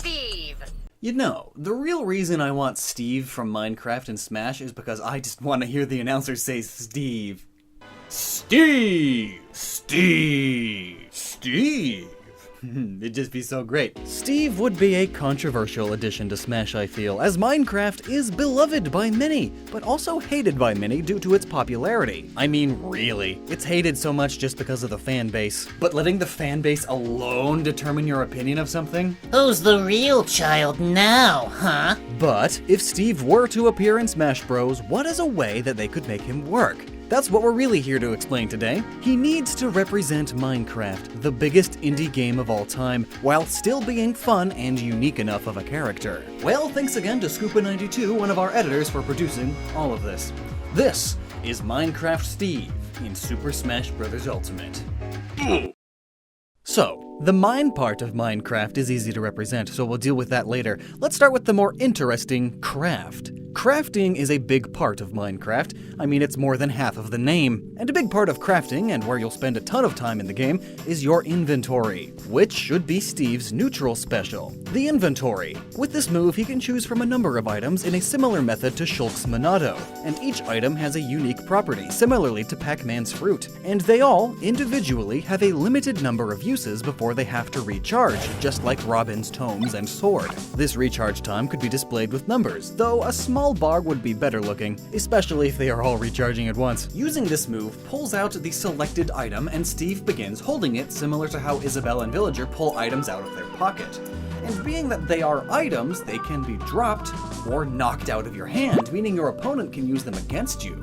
Steve. You know, the real reason I want Steve from Minecraft and Smash is because I just want to hear the announcer say Steve. Steve! Steve! Steve! It'd just be so great. Steve would be a controversial addition to Smash, I feel, as Minecraft is beloved by many, but also hated by many due to its popularity. I mean, really. It's hated so much just because of the fan base. But letting the fan base alone determine your opinion of something? Who's the real child now, huh? But if Steve were to appear in Smash Bros, what is a way that they could make him work? That's what we're really here to explain today. He needs to represent Minecraft, the biggest indie game of all time, while still being fun and unique enough of a character. Well, thanks again to Scoopa92, one of our editors, for producing all of this. This is Minecraft Steve in Super Smash Bros. Ultimate. So, the mine part of Minecraft is easy to represent, so we'll deal with that later. Let's start with the more interesting craft. Crafting is a big part of Minecraft. I mean, it's more than half of the name. And a big part of crafting, and where you'll spend a ton of time in the game, is your inventory, which should be Steve's neutral special, the inventory. With this move, he can choose from a number of items in a similar method to Shulk's Monado, and each item has a unique property, similarly to Pac-Man's fruit. And they all, individually, have a limited number of uses before they have to recharge, just like Robin's tomes and sword. This recharge time could be displayed with numbers, though a small bar would be better looking, especially if they are all recharging at once. Using this move pulls out the selected item and Steve begins holding it, similar to how Isabelle and Villager pull items out of their pocket. And being that they are items, they can be dropped or knocked out of your hand, meaning your opponent can use them against you.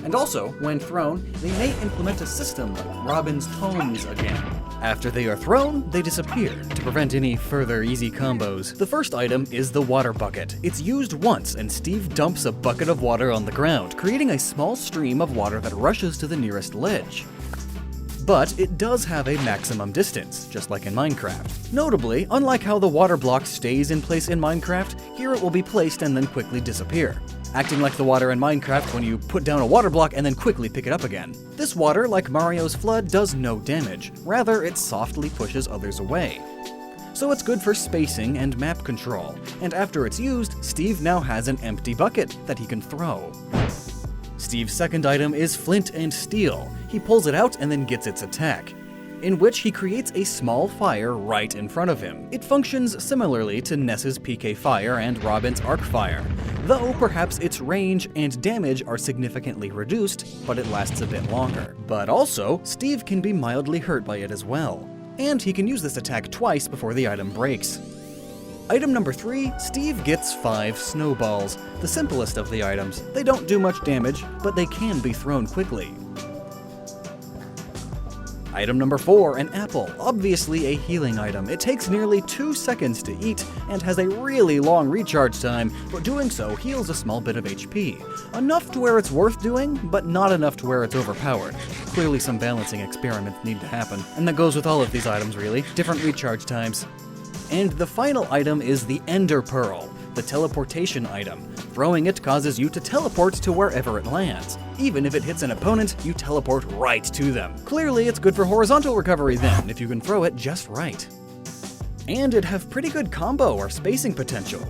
And also, when thrown, they may implement a system like Robin's tomes again. After they are thrown, they disappear, to prevent any further easy combos. The first item is the water bucket. It's used once, and Steve dumps a bucket of water on the ground, creating a small stream of water that rushes to the nearest ledge. But it does have a maximum distance, just like in Minecraft. Notably, unlike how the water block stays in place in Minecraft, here it will be placed and then quickly disappear, acting like the water in Minecraft when you put down a water block and then quickly pick it up again. This water, like Mario's Flood, does no damage. Rather, it softly pushes others away. So it's good for spacing and map control. And after it's used, Steve now has an empty bucket that he can throw. Steve's second item is Flint and Steel. He pulls it out and then gets its attack, in which he creates a small fire right in front of him. It functions similarly to Ness's PK Fire and Robin's Arc Fire, though perhaps its range and damage are significantly reduced, but it lasts a bit longer. But also, Steve can be mildly hurt by it as well, and he can use this attack twice before the item breaks. Item number 3, Steve gets 5 snowballs, the simplest of the items. They don't do much damage, but they can be thrown quickly. Item number 4, an apple, obviously a healing item. It takes nearly 2 seconds to eat and has a really long recharge time, but doing so heals a small bit of HP. Enough to where it's worth doing, but not enough to where it's overpowered. Clearly some balancing experiments need to happen, and that goes with all of these items really, different recharge times. And the final item is the Ender Pearl, the teleportation item. Throwing it causes you to teleport to wherever it lands. Even if it hits an opponent, you teleport right to them. Clearly, it's good for horizontal recovery then, if you can throw it just right. And it'd have pretty good combo or spacing potential.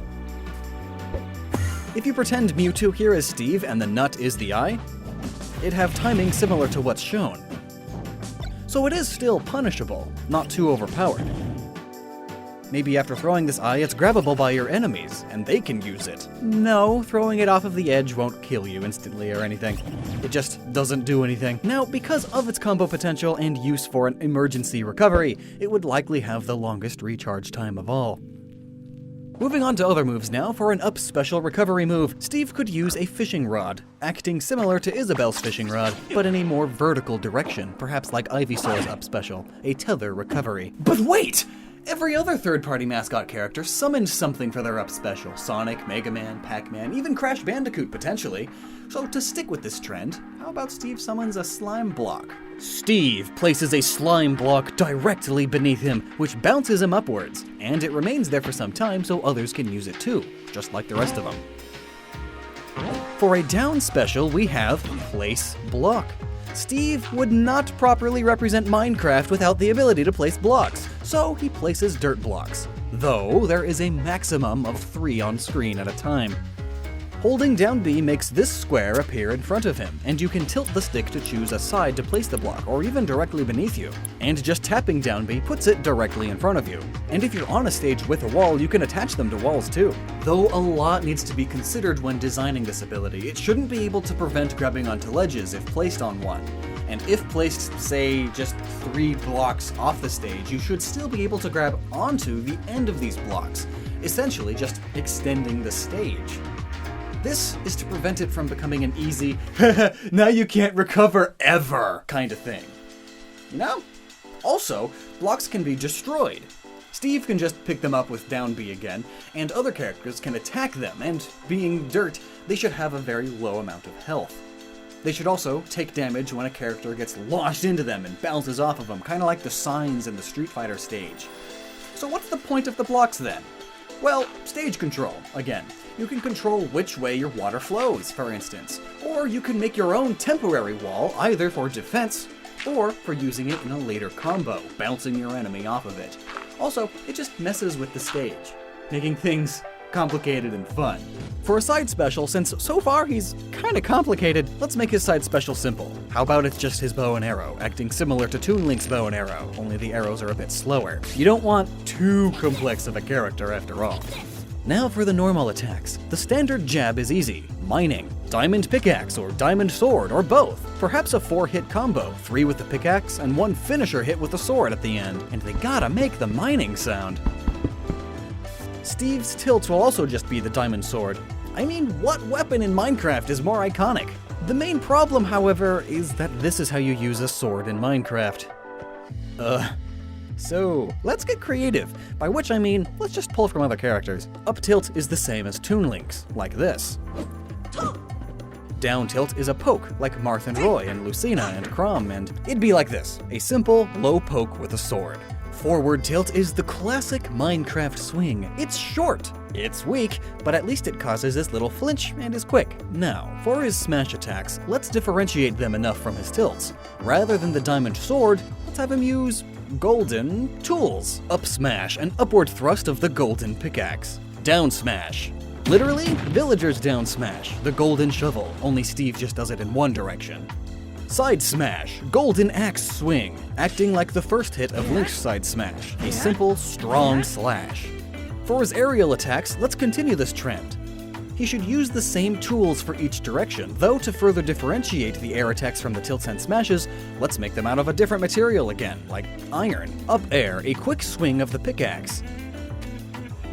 If you pretend Mewtwo here is Steve and the nut is the eye, it'd have timing similar to what's shown. So it is still punishable, not too overpowered. Maybe after throwing this eye, it's grabbable by your enemies, and they can use it. No, throwing it off of the edge won't kill you instantly or anything. It just doesn't do anything. Now, because of its combo potential and use for an emergency recovery, it would likely have the longest recharge time of all. Moving on to other moves now, for an up special recovery move, Steve could use a fishing rod, acting similar to Isabelle's fishing rod, but in a more vertical direction, perhaps like Ivysaur's up special, a tether recovery. But wait! Every other third-party mascot character summoned something for their up special. Sonic, Mega Man, Pac-Man, even Crash Bandicoot potentially. So to stick with this trend, how about Steve summons a slime block? Steve places a slime block directly beneath him, which bounces him upwards, and it remains there for some time so others can use it too, just like the rest of them. For a down special, we have Place Block. Steve would not properly represent Minecraft without the ability to place blocks, so he places dirt blocks, though there is a maximum of 3 on screen at a time. Holding down B makes this square appear in front of him, and you can tilt the stick to choose a side to place the block, or even directly beneath you. And just tapping down B puts it directly in front of you. And if you're on a stage with a wall, you can attach them to walls too. Though a lot needs to be considered when designing this ability, it shouldn't be able to prevent grabbing onto ledges if placed on one. And if placed, say, just 3 blocks off the stage, you should still be able to grab onto the end of these blocks, essentially just extending the stage. This is to prevent it from becoming an easy, now you can't recover ever kind of thing. You know? Also, blocks can be destroyed. Steve can just pick them up with down B again, and other characters can attack them, and being dirt, they should have a very low amount of health. They should also take damage when a character gets launched into them and bounces off of them, kind of like the signs in the Street Fighter stage. So what's the point of the blocks then? Well, stage control, again. You can control which way your water flows, for instance. Or you can make your own temporary wall, either for defense, or for using it in a later combo, bouncing your enemy off of it. Also, it just messes with the stage, making things complicated and fun. For a side special, since so far he's kinda complicated, let's make his side special simple. How about it's just his bow and arrow, acting similar to Toon Link's bow and arrow, only the arrows are a bit slower. You don't want too complex of a character after all. Now for the normal attacks. The standard jab is easy. Mining, diamond pickaxe, or diamond sword, or both. Perhaps a 4-hit combo, 3 with the pickaxe, and 1 finisher hit with the sword at the end. And they gotta make the mining sound. Steve's tilt will also just be the diamond sword. I mean, what weapon in Minecraft is more iconic? The main problem, however, is that this is how you use a sword in Minecraft. So, let's get creative, by which I mean, let's just pull from other characters. Up tilt is the same as Toon Link's, like this. Down tilt is a poke, like Marth and Roy and Lucina and Crom, and it'd be like this, a simple, low poke with a sword. Forward tilt is the classic Minecraft swing. It's short, it's weak, but at least it causes this little flinch and is quick. Now, for his smash attacks, let's differentiate them enough from his tilts. Rather than the diamond sword, let's have him use golden tools. Up smash, an upward thrust of the golden pickaxe. Down smash. Literally, villagers down smash, the golden shovel, only Steve just does it in one direction. Side smash, golden axe swing, acting like the first hit of Link's side smash, a simple, strong slash. For his aerial attacks, let's continue this trend. He should use the same tools for each direction, though to further differentiate the air attacks from the tilts and smashes, let's make them out of a different material again, like iron. Up air, a quick swing of the pickaxe.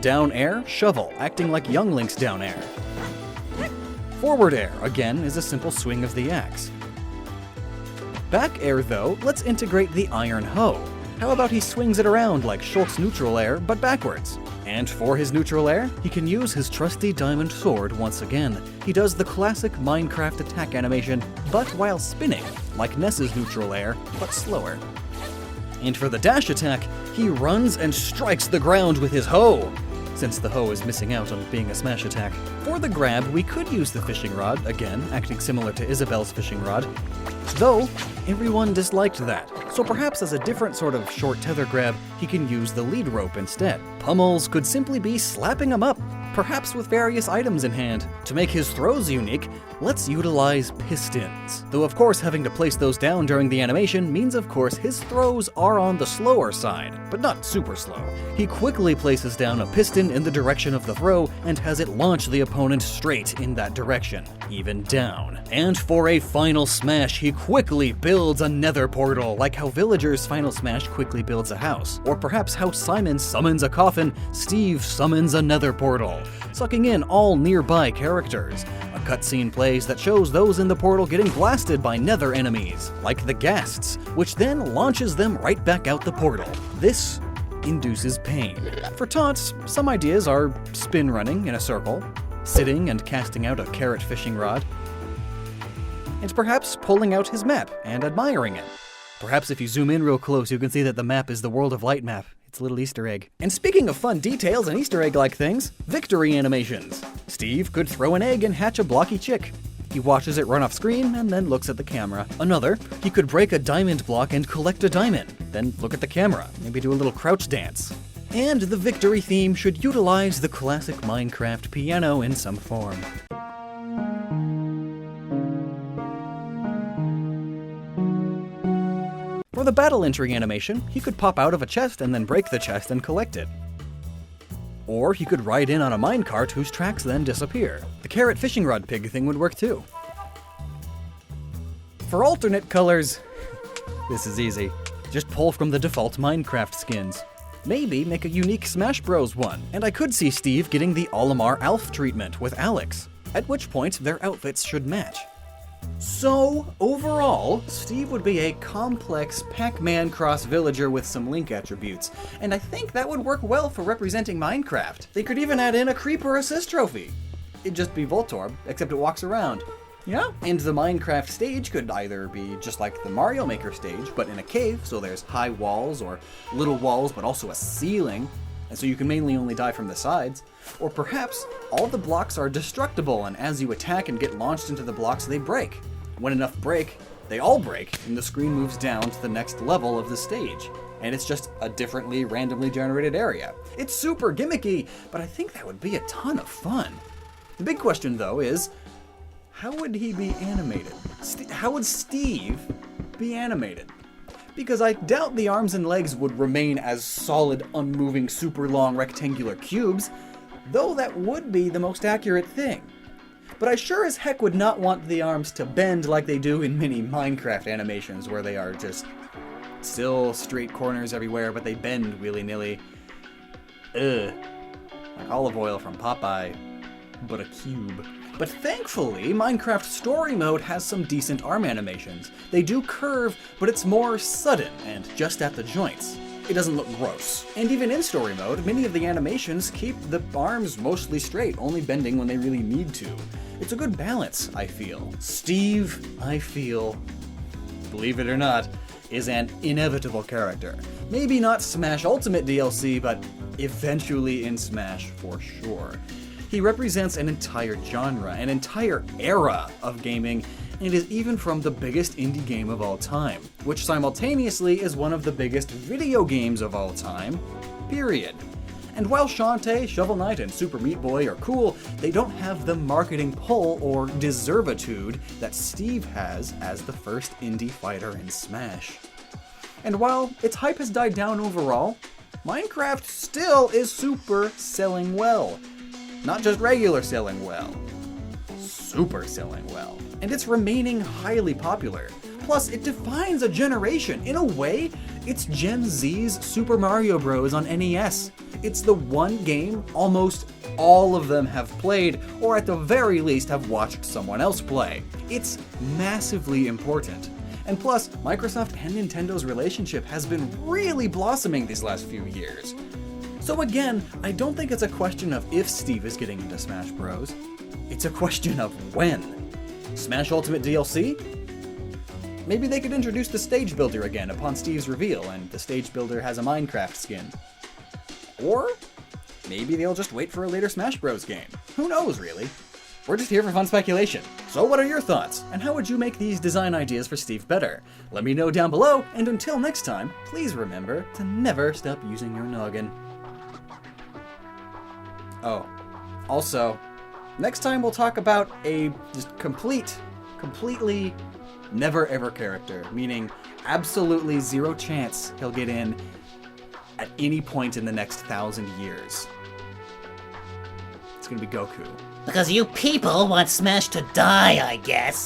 Down air, shovel, acting like young Link's down air. Forward air, again, is a simple swing of the axe. Back air though, let's integrate the iron hoe. How about he swings it around like Schultz neutral air, but backwards? And for his neutral air, he can use his trusty diamond sword once again. He does the classic Minecraft attack animation, but while spinning, like Ness's neutral air, but slower. And for the dash attack, he runs and strikes the ground with his hoe, since the hoe is missing out on being a smash attack. For the grab, we could use the fishing rod, again, acting similar to Isabelle's fishing rod, though everyone disliked that. So perhaps as a different sort of short tether grab, he can use the lead rope instead. Pummels could simply be slapping him up, perhaps with various items in hand. To make his throws unique, let's utilize pistons. Though of course having to place those down during the animation means of course his throws are on the slower side, but not super slow. He quickly places down a piston in the direction of the throw and has it launch the opponent straight in that direction, even down. And for a final smash, he quickly builds a nether portal, like how Villager's final smash quickly builds a house. Or perhaps how Simon summons a coffin, Steve summons a nether portal, sucking in all nearby characters. A cutscene plays that shows those in the portal getting blasted by nether enemies, like the ghasts, which then launches them right back out the portal. This induces pain. For taunts, some ideas are spin running in a circle, sitting and casting out a carrot fishing rod, and perhaps pulling out his map and admiring it. Perhaps if you zoom in real close, you can see that the map is the World of Light map. It's a little Easter egg. And speaking of fun details and Easter egg-like things, victory animations. Steve could throw an egg and hatch a blocky chick. He watches it run off screen and then looks at the camera. Another, he could break a diamond block and collect a diamond, then look at the camera, maybe do a little crouch dance. And the victory theme should utilize the classic Minecraft piano in some form. For the battle entry animation, he could pop out of a chest and then break the chest and collect it. Or he could ride in on a minecart whose tracks then disappear. The carrot fishing rod pig thing would work too. For alternate colors, this is easy. Just pull from the default Minecraft skins. Maybe make a unique Smash Bros. One, and I could see Steve getting the Olimar Alf treatment with Alex, at which point their outfits should match. So, overall, Steve would be a complex Pac-Man cross-villager with some Link attributes, and I think that would work well for representing Minecraft. They could even add in a Creeper Assist trophy. It'd just be Voltorb, except it walks around. Yeah, and the Minecraft stage could either be just like the Mario Maker stage, but in a cave, so there's high walls, or little walls, but also a ceiling, and so you can mainly only die from the sides. Or perhaps all the blocks are destructible, and as you attack and get launched into the blocks, they break. When enough break, they all break, and the screen moves down to the next level of the stage. And it's just a differently randomly generated area. It's super gimmicky, but I think that would be a ton of fun. The big question, though, is how would he be animated? How would Steve be animated? Because I doubt the arms and legs would remain as solid, unmoving, super long rectangular cubes, though that would be the most accurate thing. But I sure as heck would not want the arms to bend like they do in many Minecraft animations, where they are just still straight corners everywhere, but they bend willy-nilly. Ugh. Like olive oil from Popeye, but a cube. But thankfully, Minecraft Story Mode has some decent arm animations. They do curve, but it's more sudden and just at the joints. It doesn't look gross. And even in Story Mode, many of the animations keep the arms mostly straight, only bending when they really need to. It's a good balance, I feel. Steve, I feel, believe it or not, is an inevitable character. Maybe not Smash Ultimate DLC, but eventually in Smash for sure. He represents an entire genre, an entire era of gaming, and is even from the biggest indie game of all time, which simultaneously is one of the biggest video games of all time, period. And while Shantae, Shovel Knight, and Super Meat Boy are cool, they don't have the marketing pull or deservitude that Steve has as the first indie fighter in Smash. And while its hype has died down overall, Minecraft still is super selling well. Not just regular selling well, super selling well. And it's remaining highly popular. Plus, it defines a generation. In a way, it's Gen Z's Super Mario Bros. On NES. It's the one game almost all of them have played, or at the very least have watched someone else play. It's massively important. And plus, Microsoft and Nintendo's relationship has been really blossoming these last few years. So again, I don't think it's a question of if Steve is getting into Smash Bros. It's a question of when. Smash Ultimate DLC? Maybe they could introduce the stage builder again upon Steve's reveal, and the stage builder has a Minecraft skin. Or maybe they'll just wait for a later Smash Bros. Game. Who knows, really? We're just here for fun speculation. So what are your thoughts, and how would you make these design ideas for Steve better? Let me know down below, and until next time, please remember to never stop using your noggin. Oh, also, next time we'll talk about a just completely never ever character, meaning absolutely zero chance he'll get in at any point in the next 1,000 years. It's gonna be Goku. Because you people want Smash to die, I guess.